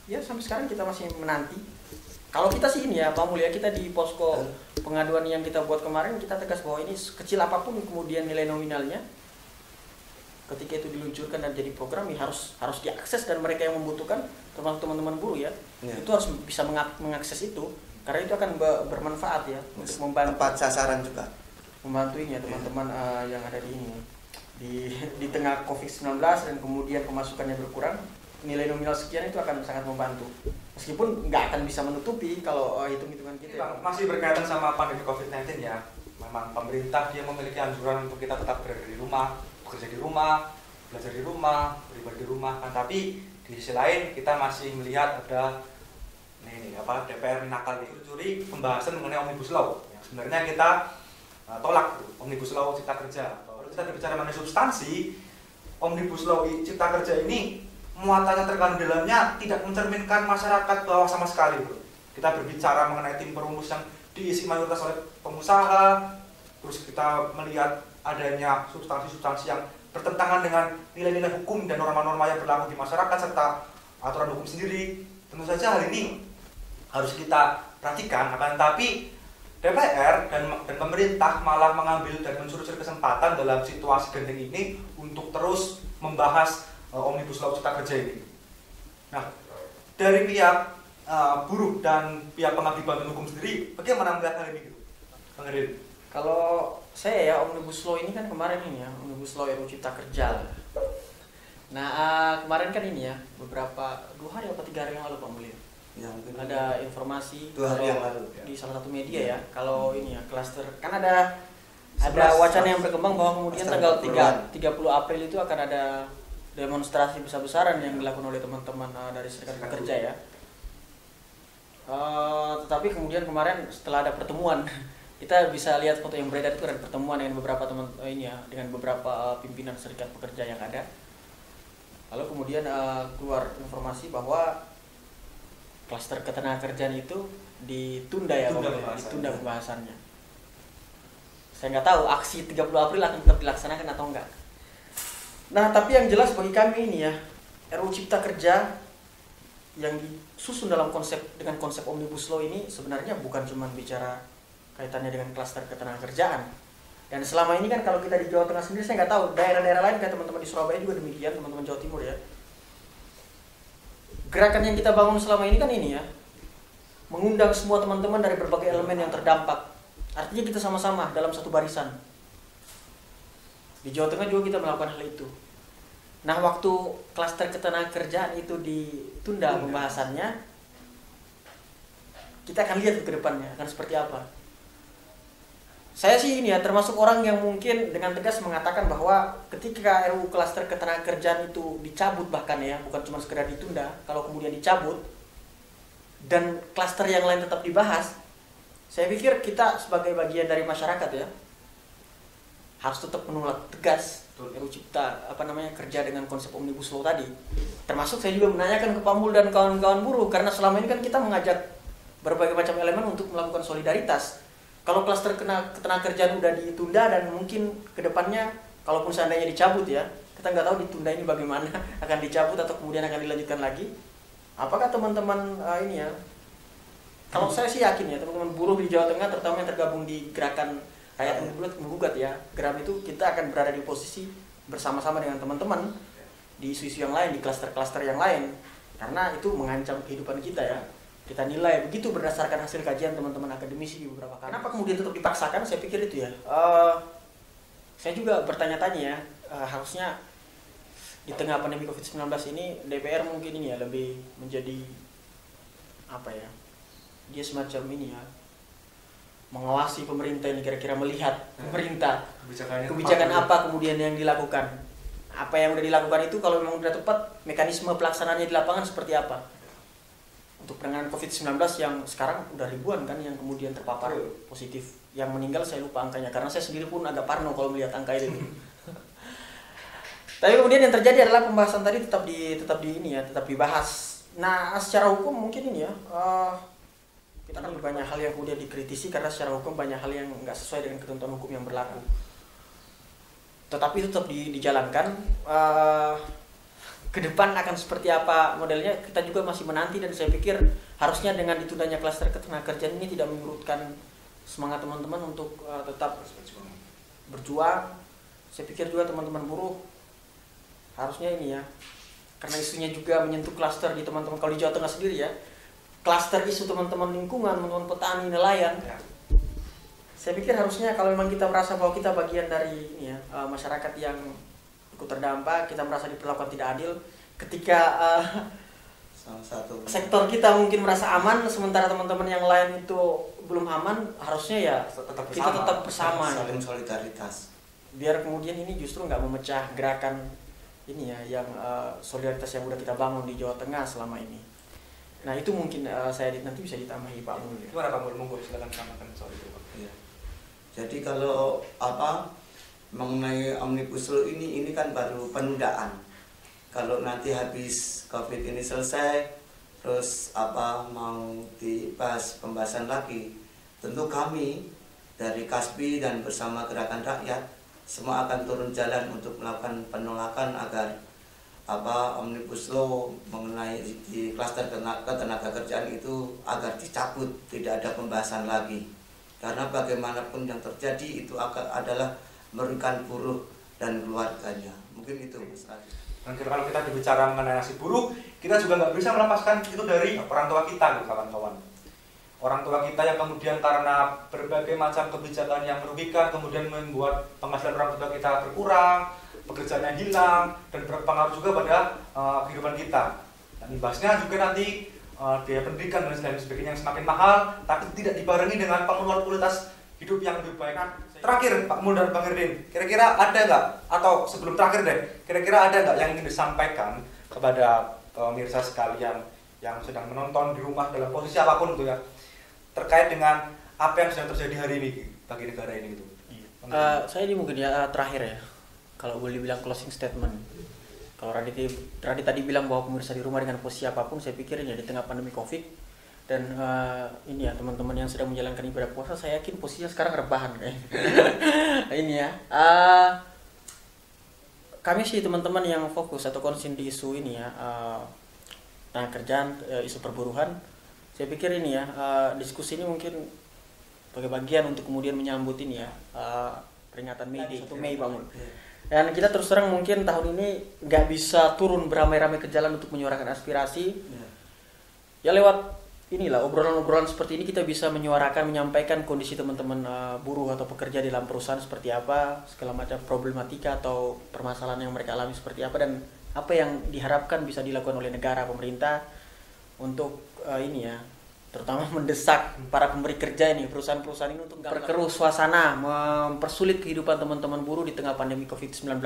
ya sampai sekarang kita masih menanti. Kalau kita sih ini ya Pak Mulya, kita di posko pengaduan yang kita buat kemarin, kita tegas bahwa ini kecil apapun kemudian nilai nominalnya, ketika itu diluncurkan dan jadi program ya harus diakses, dan mereka yang membutuhkan termasuk teman-teman buruh ya, itu harus bisa mengakses itu, karena itu akan bermanfaat ya untuk membantu tepat sasaran juga, membantu ini ya teman-teman yang ada di ini di tengah COVID-19 dan kemudian pemasukannya berkurang, nilai nominal sekian itu akan sangat membantu, meskipun nggak akan bisa menutupi kalau hitung-hitungan kita ya. Masih berkaitan sama pandemi COVID-19 ya, memang pemerintah dia memiliki anjuran untuk kita tetap berada di rumah, bekerja di rumah, belajar di rumah, beribadah di rumah kan. Tapi di sisi lain kita masih melihat ada DPR nakal curi pembahasan mengenai Omnibus Law yang sebenarnya kita tolak tuh, Omnibus Law Cipta Kerja. Kalau kita berbicara mengenai substansi, Omnibus Law Cipta Kerja ini muatannya terkandung dalamnya tidak mencerminkan masyarakat bawah sama sekali bro. Kita berbicara mengenai tim perumus yang diisi mayoritas oleh pengusaha, terus kita melihat adanya substansi-substansi yang bertentangan dengan nilai-nilai hukum dan norma-norma yang berlaku di masyarakat serta aturan hukum sendiri. Tentu saja hal ini harus kita perhatikan, akan tetapi DPR dan pemerintah malah mengambil dan mencuri kesempatan dalam situasi genting ini untuk terus membahas Omnibus Law Cipta Kerja ini. Nah, dari pihak buruh dan pihak pengabdi bantuan hukum sendiri, bagaimana melihat hal ini gitu, Bang Rin? Kalau saya ya, Omnibus Law ini kan kemarin ini ya, Omnibus Law RUU Cipta Kerja. Nah, kemarin kan ini ya, beberapa 2 hari atau 3 hari yang lalu Pak Mulya, ya, ada informasi 2 hari yang lalu di salah satu media ya, kalau ini ya klaster kan ada wacana yang berkembang bahwa kemudian tanggal 30 April itu akan ada demonstrasi besar-besaran yang dilakukan oleh teman-teman dari serikat pekerja ya. Tetapi Tetapi kemudian kemarin setelah ada pertemuan, kita bisa lihat foto yang beredar itu ada pertemuan dengan beberapa teman ini ya, dengan beberapa pimpinan serikat pekerja yang ada. Lalu kemudian keluar informasi bahwa klaster ketenagakerjaan itu ditunda ya, ditunda pembahasannya. Saya nggak tahu aksi 30 April akan tetap dilaksanakan atau enggak. Nah, tapi yang jelas bagi kami ini ya, RUU Cipta Kerja yang disusun dalam dengan konsep Omnibus Law ini sebenarnya bukan cuma bicara kaitannya dengan klaster ketenagakerjaan. Dan selama ini kan kalau kita di Jawa Tengah sendiri, saya nggak tahu daerah-daerah lain, kayak teman-teman di Surabaya juga demikian, teman-teman Jawa Timur ya. Gerakan yang kita bangun selama ini kan ini ya, mengundang semua teman-teman dari berbagai elemen yang terdampak. Artinya kita sama-sama dalam satu barisan. Di Jawa Tengah juga kita melakukan hal itu. Nah, waktu klaster ketenagakerjaan itu ditunda pembahasannya, kita akan lihat ke depannya akan seperti apa. Saya sih ini ya, termasuk orang yang mungkin dengan tegas mengatakan bahwa ketika RUU klaster ketenagakerjaan itu dicabut bahkan ya, bukan cuma sekedar ditunda, kalau kemudian dicabut dan klaster yang lain tetap dibahas, saya pikir kita sebagai bagian dari masyarakat ya, harus tetap menolak tegas RUU Cipta Kerja dengan konsep Omnibus Law tadi. Termasuk saya juga menanyakan ke Pak Mul dan kawan-kawan buruh, karena selama ini kan kita mengajak berbagai macam elemen untuk melakukan solidaritas. Kalau klaster ketenagakerjaan udah ditunda dan mungkin kedepannya kalaupun seandainya dicabut ya, kita nggak tahu ditunda ini bagaimana, akan dicabut atau kemudian akan dilanjutkan lagi. Apakah teman-teman ini ya, kalau saya sih yakin ya, teman-teman buruh di Jawa Tengah terutama yang tergabung di gerakan Rakyat Menggugat ya, GERAM itu kita akan berada di posisi bersama-sama dengan teman-teman di isu-isu yang lain, di klaster-klaster yang lain, karena itu mengancam kehidupan kita ya. Kita nilai begitu berdasarkan hasil kajian teman-teman akademisi di beberapa kali. Kenapa kemudian tetap dipaksakan? Saya pikir itu ya. Saya juga bertanya-tanya ya, harusnya di tengah pandemi COVID-19 ini DPR mungkin ini ya lebih menjadi apa ya? Dia semacam ini ya, mengawasi pemerintah ini, kira-kira melihat pemerintah kebijakan apa kemudian yang dilakukan. Apa yang sudah dilakukan itu kalau memang sudah tepat, mekanisme pelaksanaannya di lapangan seperti apa. Untuk penanganan COVID-19 yang sekarang udah ribuan kan yang kemudian terpapar positif. Yang meninggal saya lupa angkanya, karena saya sendiri pun agak parno kalau melihat angka itu. Tapi kemudian yang terjadi adalah pembahasan tadi tetap dibahas. Nah, secara hukum mungkin ini ya, kita kan banyak hal yang kemudian dikritisi karena secara hukum banyak hal yang nggak sesuai dengan ketentuan hukum yang berlaku. Tetapi itu tetap dijalankan. Ke depan akan seperti apa modelnya kita juga masih menanti, dan saya pikir harusnya dengan ditundanya klaster ketenagakerjaan ini tidak menyurutkan semangat teman-teman untuk tetap berjuang. Saya pikir juga teman-teman buruh harusnya ini ya, karena isunya juga menyentuh klaster di teman-teman kalau di Jawa Tengah sendiri ya, klaster isu teman-teman lingkungan, teman-teman petani, nelayan. Saya pikir harusnya kalau memang kita merasa bahwa kita bagian dari ini ya, masyarakat yang terdampak, kita merasa diperlakukan tidak adil ketika salah satu sektor kita mungkin merasa aman sementara teman-teman yang lain itu belum aman, harusnya ya kita tetap bersama saling solidaritas, biar kemudian ini justru nggak memecah gerakan ini ya yang solidaritas yang udah kita bangun di Jawa Tengah selama ini. Nah itu mungkin saya nanti bisa ditambahi Pak Mul. Gimana Pak Mul? Monggo silakan tambahkan soal itu Pak. Ya. Jadi kalau mengenai Omnibus Law ini kan baru penundaan. Kalau nanti habis COVID ini selesai, terus mau dibahas pembahasan lagi, tentu kami dari KASBI dan bersama Gerakan Rakyat semua akan turun jalan untuk melakukan penolakan agar Omnibus Law mengenai di klaster ketenagakerjaan itu agar dicabut, tidak ada pembahasan lagi. Karena bagaimanapun yang terjadi itu adalah merugikan buruh dan keluarganya. Mungkin itu Mas Adi. Dan kalau kita berbicara mengenai nasib buruh, kita juga nggak bisa melepaskan itu dari orang tua kita, kawan-kawan. Orang tua kita yang kemudian karena berbagai macam kebijakan yang merugikan, kemudian membuat penghasilan orang tua kita berkurang, pekerjaannya hilang, dan berpengaruh juga pada kehidupan kita. Dan imbasnya juga nanti biaya pendidikan dan lain sebagainya yang semakin mahal, tapi tidak dibarengi dengan pemenuhan kualitas hidup yang lebih baik. Terakhir Pak Mul dan Bang Irdin, kira-kira ada nggak, atau sebelum terakhir deh, kira-kira ada nggak yang ingin disampaikan kepada pemirsa sekalian yang sedang menonton di rumah dalam posisi apapun itu ya, terkait dengan apa yang sedang terjadi hari ini bagi negara ini gitu. Saya ini mungkin ya terakhir ya, kalau boleh bilang closing statement. Kalau Radit tadi bilang bahwa pemirsa di rumah dengan posisi apapun, saya pikir ini ya, di tengah pandemi COVID dan ini ya teman-teman yang sedang menjalankan ibadah puasa, saya yakin posisinya sekarang rebahan kayaknya. Ini ya, kami sih teman-teman yang fokus atau konsen di isu ini ya, tenaga kerjaan, isu perburuhan, saya pikir ini ya, diskusi ini mungkin sebagai bagian untuk kemudian menyambut ini ya, peringatan May Day, 1 Mei bangun. Dan kita terus terang mungkin tahun ini nggak bisa turun beramai-ramai ke jalan untuk menyuarakan aspirasi. Ya lewat inilah obrolan-obrolan seperti ini kita bisa menyuarakan, menyampaikan kondisi teman-teman buruh atau pekerja di dalam perusahaan seperti apa, segala macam problematika atau permasalahan yang mereka alami seperti apa, dan apa yang diharapkan bisa dilakukan oleh negara, pemerintah untuk ini ya, terutama mendesak para pemberi kerja ini, perusahaan-perusahaan ini untuk memperkeruh suasana, mempersulit kehidupan teman-teman buruh di tengah pandemi COVID-19.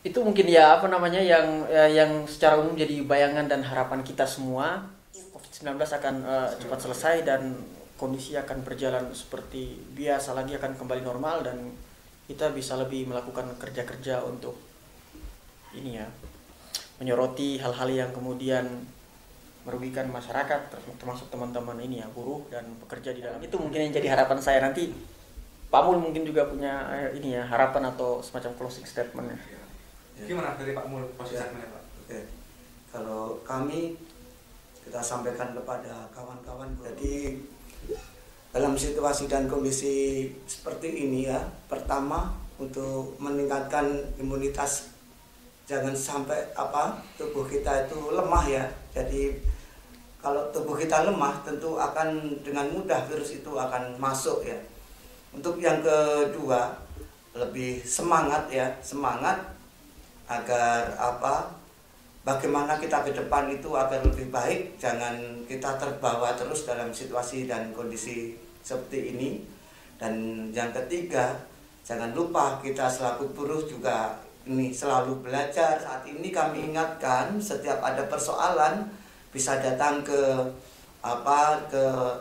Itu mungkin ya apa namanya yang secara umum jadi bayangan dan harapan kita semua. COVID-19 akan cepat selesai dan kondisi akan berjalan seperti biasa lagi, akan kembali normal dan kita bisa lebih melakukan kerja-kerja untuk ini ya, menyoroti hal-hal yang kemudian merugikan masyarakat, termasuk teman-teman ini ya, buruh dan pekerja di dalam. Itu mungkin yang jadi harapan saya. Nanti Pak Mul mungkin juga punya ini ya, harapan atau semacam closing statement ya. Gimana dari Pak Mul closing statement Pak? Oke. Kalau kami kita sampaikan kepada kawan-kawan, jadi dalam situasi dan kondisi seperti ini ya, pertama untuk meningkatkan imunitas, jangan sampai tubuh kita itu lemah ya. Jadi kalau tubuh kita lemah tentu akan dengan mudah virus itu akan masuk ya. Untuk yang kedua, lebih semangat ya, semangat agar bagaimana kita ke depan itu agar lebih baik, jangan kita terbawa terus dalam situasi dan kondisi seperti ini. Dan yang ketiga, jangan lupa kita selaku buruh juga ini selalu belajar. Saat ini kami ingatkan, setiap ada persoalan bisa datang ke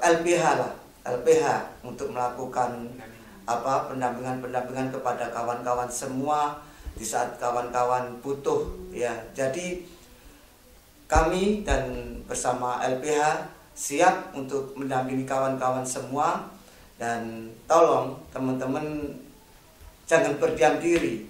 LPH lah, LPH untuk melakukan pendampingan kepada kawan-kawan semua di saat kawan-kawan butuh ya. Jadi kami dan bersama LPH siap untuk mendampingi kawan-kawan semua, dan tolong teman-teman jangan berdiam diri.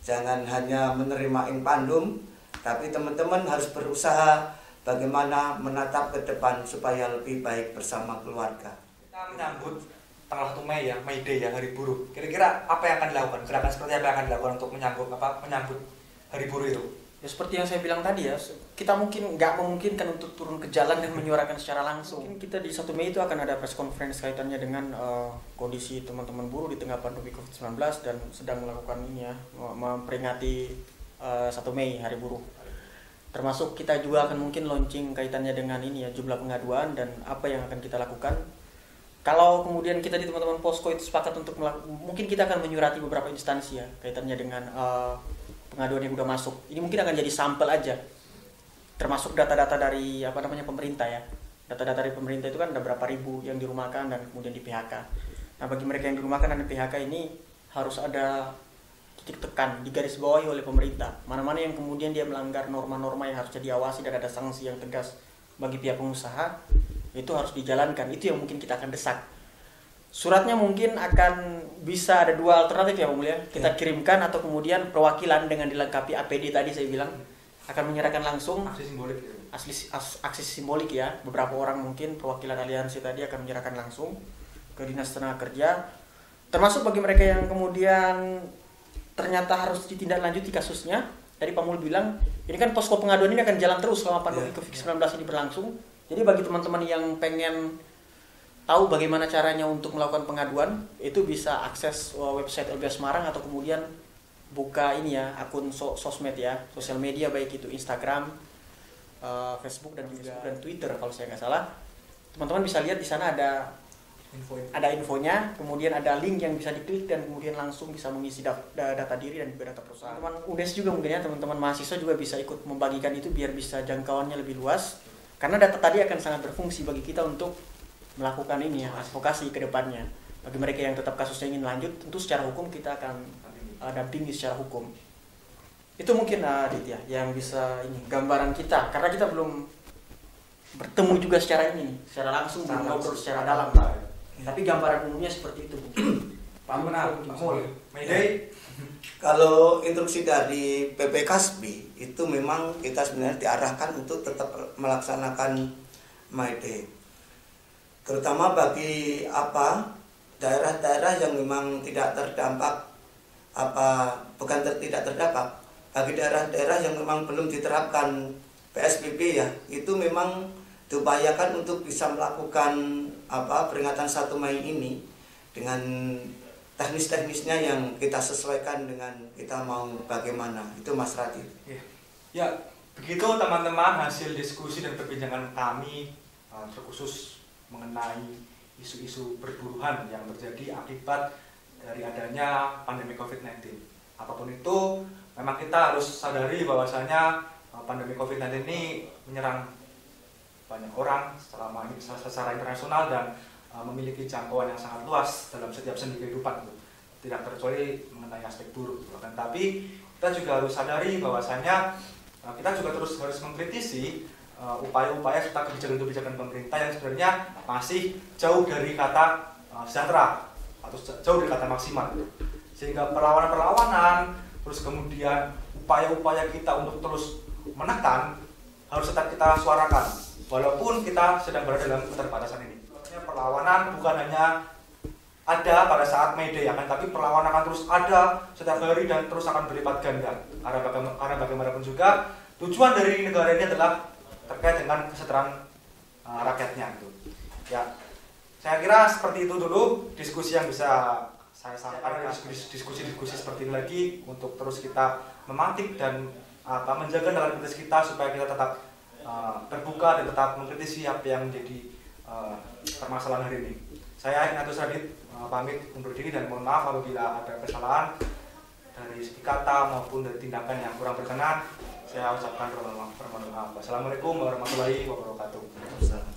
Jangan hanya menerima impandum, tapi teman-teman harus berusaha bagaimana menatap ke depan supaya lebih baik bersama keluarga. Kita menyambut tanggal 1 Mei ya, May Day ya, Hari Buruh. Kira-kira apa yang akan dilakukan? Gerakan seperti apa yang akan dilakukan untuk menyambut Hari Buruh itu? Ya seperti yang saya bilang tadi ya, kita mungkin nggak memungkinkan untuk turun ke jalan dan menyuarakan secara langsung. Mungkin kita di 1 Mei itu akan ada press conference kaitannya dengan kondisi teman-teman buruh di tengah pandemi COVID-19 dan sedang melakukan ini ya, memperingati 1 Mei Hari Buruh. Termasuk kita juga akan mungkin launching kaitannya dengan ini ya, jumlah pengaduan dan apa yang akan kita lakukan. Kalau kemudian kita di teman-teman Posko itu sepakat untuk mungkin kita akan menyurati beberapa instansi ya kaitannya dengan pengaduan yang sudah masuk. Ini mungkin akan jadi sampel aja. Termasuk data-data dari pemerintah ya. Data-data dari pemerintah itu kan ada berapa ribu yang dirumahkan dan kemudian di PHK. Nah, bagi mereka yang dirumahkan dan di PHK ini harus ada titik tekan, digarisbawahi oleh pemerintah. Mana-mana yang kemudian dia melanggar norma-norma yang harus diawasi dan ada sanksi yang tegas bagi pihak pengusaha, itu harus dijalankan. Itu yang mungkin kita akan desak. Suratnya mungkin akan bisa ada dua alternatif ya Pak Mulia. Kita kirimkan atau kemudian perwakilan dengan dilengkapi APD tadi saya bilang akan menyerahkan langsung. Aksi simbolik ya. Aksi simbolik ya. Beberapa orang mungkin perwakilan aliansi tadi akan menyerahkan langsung ke Dinas Tenaga Kerja. Termasuk bagi mereka yang kemudian ternyata harus ditindaklanjuti kasusnya. Tadi Pak Mul bilang, ini kan posko pengaduan ini akan jalan terus selama pandemi COVID-19 ini berlangsung. Jadi bagi teman-teman yang pengen tahu bagaimana caranya untuk melakukan pengaduan, itu bisa akses website LBH Semarang atau kemudian buka ini ya, akun sosmed ya, sosial media baik itu Instagram, Facebook dan juga dan Twitter kalau saya nggak salah. Teman-teman bisa lihat di sana ada infonya, kemudian ada link yang bisa diklik dan kemudian langsung bisa mengisi data diri dan juga data perusahaan. Teman UNES juga mungkin ya, teman-teman mahasiswa juga bisa ikut membagikan itu biar bisa jangkauannya lebih luas. Karena data tadi akan sangat berfungsi bagi kita untuk melakukan ini ya, advokasi ke depannya. Bagi mereka yang tetap kasusnya ingin lanjut, tentu secara hukum kita akan dampingi secara hukum. Itu mungkin Adit ya, yang bisa ini gambaran kita, karena kita belum bertemu juga secara ini, secara langsung, belum ngobrol secara dalam. Tapi gambaran umumnya seperti itu mungkin. Pak Mul, Mayday. Kalau instruksi dari PP Kasbi itu memang kita sebenarnya diarahkan untuk tetap melaksanakan Mayday. Terutama bagi daerah-daerah yang memang tidak terdampak tidak terdampak, bagi daerah-daerah yang memang belum diterapkan PSBB ya, itu memang diupayakan untuk bisa melakukan peringatan 1 Mei ini dengan teknis-teknisnya yang kita sesuaikan dengan kita mau bagaimana. Itu Mas Radit. Ya, begitu teman-teman hasil diskusi dan perbincangan kami terkhusus mengenai isu-isu perburuhan yang terjadi akibat dari adanya pandemi COVID-19. Apapun itu, memang kita harus sadari bahwasanya pandemi COVID-19 ini menyerang banyak orang selama ini secara internasional dan memiliki jangkauan yang sangat luas dalam setiap sendi kehidupan, tidak terkecuali mengenai aspek buruk. Tapi kita juga harus sadari bahwasanya kita juga terus harus mengkritisi upaya-upaya serta kebijakan-kebijakan pemerintah yang sebenarnya masih jauh dari kata sejahtera atau jauh dari kata maksimal, sehingga perlawanan-perlawanan terus kemudian upaya-upaya kita untuk terus menekan harus tetap kita suarakan walaupun kita sedang berada dalam keterbatasan ini. Perlawanan bukan hanya ada pada saat May Day, tapi perlawanan akan terus ada setiap hari dan terus akan berlipat ganda. Karena bagaimanapun juga tujuan dari negara ini adalah terkait dengan kesejahteraan rakyatnya. Gitu. Ya, saya kira seperti itu dulu diskusi yang bisa saya sampaikan. Diskusi seperti ini lagi untuk terus kita memantik dan menjaga netralitas kita supaya kita tetap terbuka dan tetap mengkritisi apa yang menjadi permasalahan hari ini. Saya Ignatius Radit pamit undur diri dan mohon maaf apabila ada kesalahan dari segi kata maupun dari tindakan yang kurang berkenan. Saya ucapkan permohonan maaf. Wassalamualaikum warahmatullahi wabarakatuh.